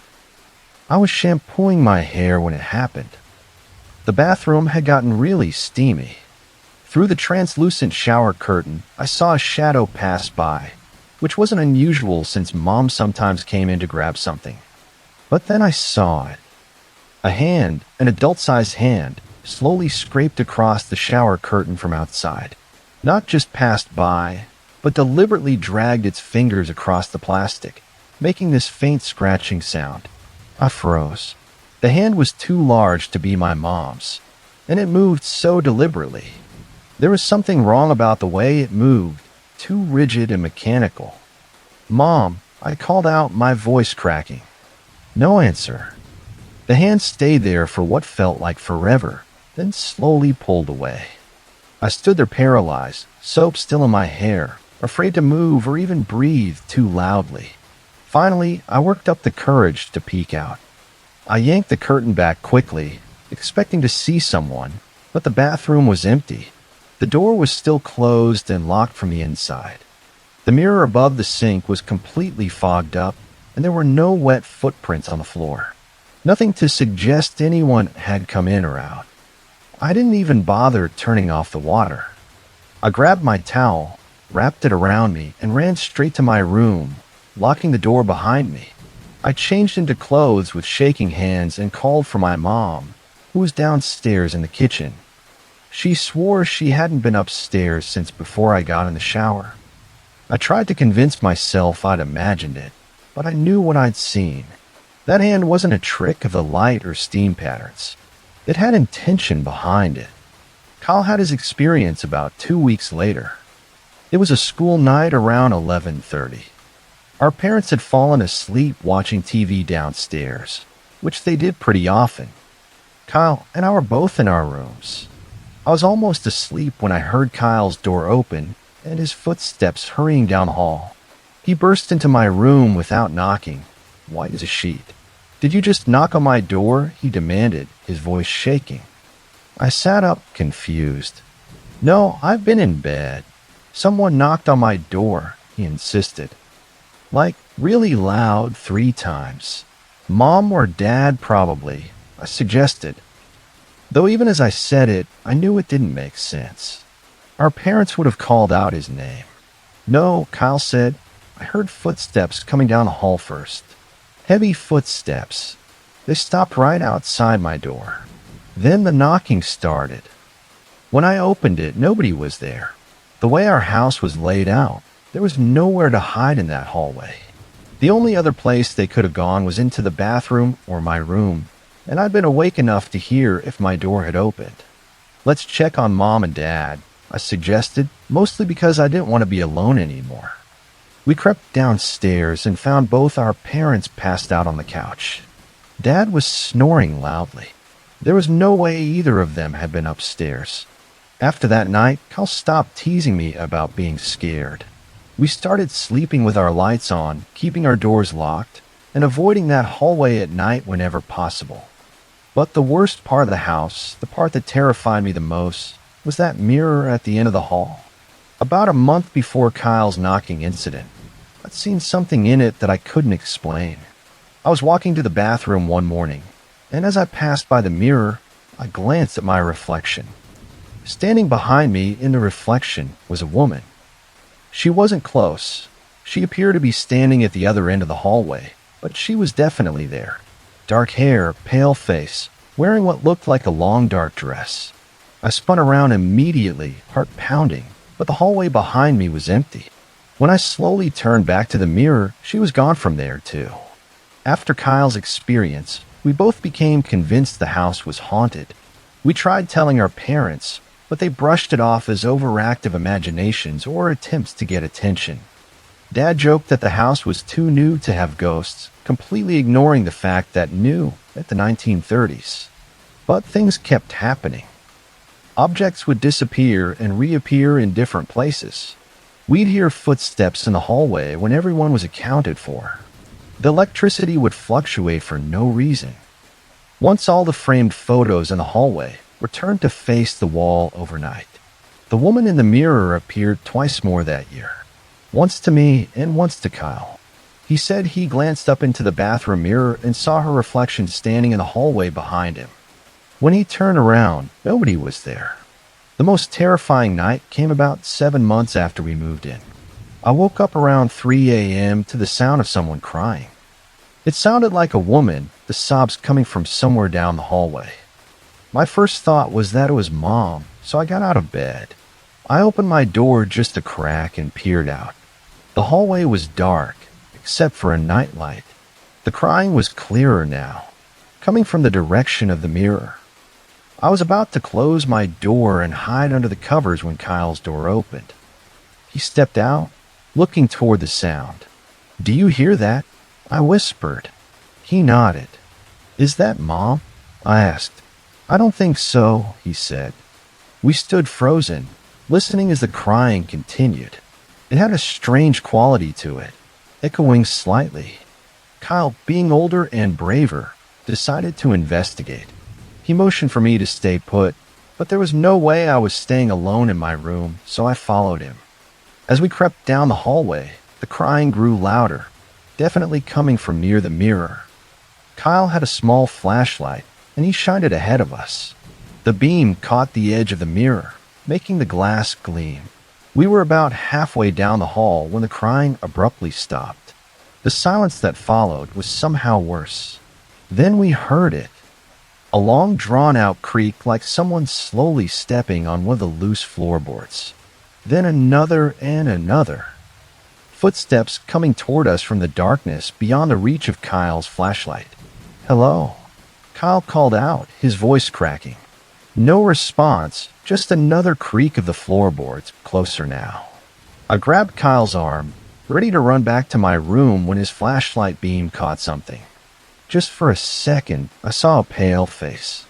I was shampooing my hair when it happened. The bathroom had gotten really steamy. Through the translucent shower curtain, I saw a shadow pass by, which wasn't unusual since Mom sometimes came in to grab something. But then I saw it. A hand, an adult-sized hand, slowly scraped across the shower curtain from outside. Not just passed by, but deliberately dragged its fingers across the plastic, making this faint scratching sound. I froze. The hand was too large to be my mom's, and it moved so deliberately. There was something wrong about the way it moved, too rigid and mechanical. "Mom," I called out, my voice cracking. No answer. The hand stayed there for what felt like forever, then slowly pulled away. I stood there paralyzed, soap still in my hair, afraid to move or even breathe too loudly. Finally, I worked up the courage to peek out. I yanked the curtain back quickly, expecting to see someone, but the bathroom was empty. The door was still closed and locked from the inside. The mirror above the sink was completely fogged up, and there were no wet footprints on the floor. Nothing to suggest anyone had come in or out. I didn't even bother turning off the water. I grabbed my towel, wrapped it around me, and ran straight to my room, locking the door behind me. I changed into clothes with shaking hands and called for my mom, who was downstairs in the kitchen. She swore she hadn't been upstairs since before I got in the shower. I tried to convince myself I'd imagined it, but I knew what I'd seen. That hand wasn't a trick of the light or steam patterns. It had intention behind it. Kyle had his experience about 2 weeks later. It was a school night around 11:30. Our parents had fallen asleep watching TV downstairs, which they did pretty often. Kyle and I were both in our rooms. I was almost asleep when I heard Kyle's door open and his footsteps hurrying down the hall. He burst into my room without knocking, white as a sheet. "Did you just knock on my door?" he demanded, his voice shaking. I sat up, confused. "No, I've been in bed. Someone knocked on my door," he insisted. Like, really loud 3 times. "Mom or Dad, probably," I suggested. Though even as I said it, I knew it didn't make sense. Our parents would have called out his name. "No," Kyle said. "I heard footsteps coming down the hall first. Heavy footsteps. They stopped right outside my door. Then the knocking started. When I opened it, nobody was there. The way our house was laid out, there was nowhere to hide in that hallway. The only other place they could have gone was into the bathroom or my room, and I'd been awake enough to hear if my door had opened. "Let's check on Mom and Dad," I suggested, mostly because I didn't want to be alone anymore. We crept downstairs and found both our parents passed out on the couch. Dad was snoring loudly. There was no way either of them had been upstairs. After that night, Kyle stopped teasing me about being scared. We started sleeping with our lights on, keeping our doors locked, and avoiding that hallway at night whenever possible. But the worst part of the house, the part that terrified me the most, was that mirror at the end of the hall. About a month before Kyle's knocking incident, I'd seen something in it that I couldn't explain. I was walking to the bathroom one morning, and as I passed by the mirror, I glanced at my reflection. Standing behind me in the reflection was a woman. She wasn't close. She appeared to be standing at the other end of the hallway, but she was definitely there. Dark hair, pale face, wearing what looked like a long dark dress. I spun around immediately, heart pounding, but the hallway behind me was empty. When I slowly turned back to the mirror, she was gone from there too. After Kyle's experience, we both became convinced the house was haunted. We tried telling our parents, but they brushed it off as overactive imaginations or attempts to get attention. Dad joked that the house was too new to have ghosts, completely ignoring the fact that new at the 1930s. But things kept happening. Objects would disappear and reappear in different places. We'd hear footsteps in the hallway when everyone was accounted for. The electricity would fluctuate for no reason. Once all the framed photos in the hallway were turned to face the wall overnight. The woman in the mirror appeared twice more that year. Once to me and once to Kyle. He said he glanced up into the bathroom mirror and saw her reflection standing in the hallway behind him. When he turned around, nobody was there. The most terrifying night came about 7 months after we moved in. I woke up around 3 a.m. to the sound of someone crying. It sounded like a woman, the sobs coming from somewhere down the hallway. My first thought was that it was Mom, so I got out of bed. I opened my door just a crack and peered out. The hallway was dark, except for a nightlight. The crying was clearer now, coming from the direction of the mirror. I was about to close my door and hide under the covers when Kyle's door opened. He stepped out, looking toward the sound. "Do you hear that?" I whispered. He nodded. "Is that Mom?" I asked. "I don't think so," he said. We stood frozen, listening as the crying continued. It had a strange quality to it, echoing slightly. Kyle, being older and braver, decided to investigate. He motioned for me to stay put, but there was no way I was staying alone in my room, so I followed him. As we crept down the hallway, the crying grew louder, definitely coming from near the mirror. Kyle had a small flashlight, and he shined it ahead of us. The beam caught the edge of the mirror, making the glass gleam. We were about halfway down the hall when the crying abruptly stopped. The silence that followed was somehow worse. Then we heard it. A long drawn-out creak like someone slowly stepping on one of the loose floorboards. Then another and another. Footsteps coming toward us from the darkness beyond the reach of Kyle's flashlight. "Hello?" Kyle called out, his voice cracking. No response, just another creak of the floorboards, closer now. I grabbed Kyle's arm, ready to run back to my room when his flashlight beam caught something. Just for a second, I saw a pale face.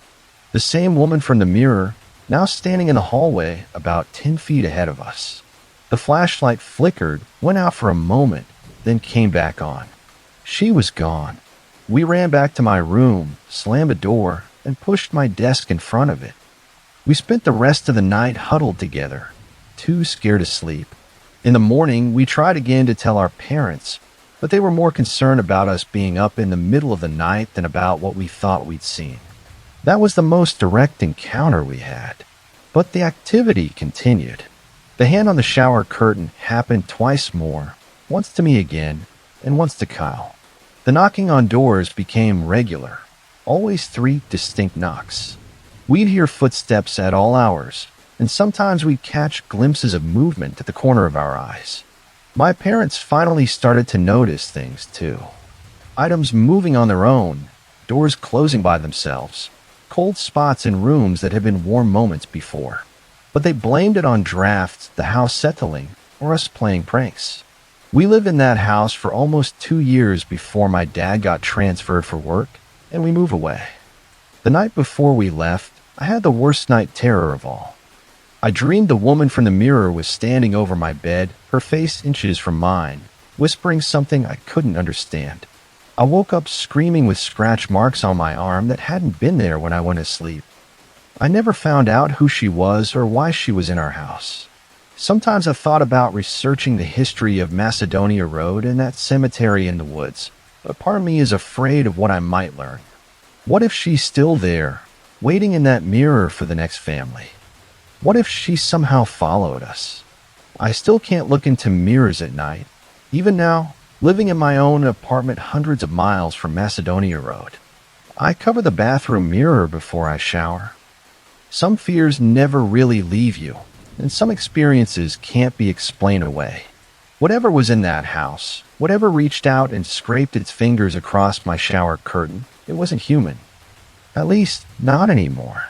The same woman from the mirror, now standing in the hallway about 10 feet ahead of us. The flashlight flickered, went out for a moment, then came back on. She was gone. We ran back to my room, slammed the door, and pushed my desk in front of it. We spent the rest of the night huddled together, too scared to sleep. In the morning, we tried again to tell our parents, but they were more concerned about us being up in the middle of the night than about what we thought we'd seen. That was the most direct encounter we had. But the activity continued. The hand on the shower curtain happened twice more, once to me again, and once to Kyle. The knocking on doors became regular, always 3 distinct knocks. We'd hear footsteps at all hours, and sometimes we'd catch glimpses of movement at the corner of our eyes. My parents finally started to notice things too. Items moving on their own, doors closing by themselves, cold spots in rooms that had been warm moments before. But they blamed it on drafts, the house settling, or us playing pranks. We lived in that house for almost 2 years before my dad got transferred for work, and we moved away. The night before we left, I had the worst night terror of all. I dreamed the woman from the mirror was standing over my bed, her face inches from mine, whispering something I couldn't understand. I woke up screaming with scratch marks on my arm that hadn't been there when I went to sleep. I never found out who she was or why she was in our house. Sometimes I've thought about researching the history of Macedonia Road and that cemetery in the woods, but part of me is afraid of what I might learn. What if she's still there, waiting in that mirror for the next family? What if she somehow followed us? I still can't look into mirrors at night, even now, living in my own apartment hundreds of miles from Macedonia Road. I cover the bathroom mirror before I shower. Some fears never really leave you, and some experiences can't be explained away. Whatever was in that house, whatever reached out and scraped its fingers across my shower curtain, it wasn't human. At least, not anymore.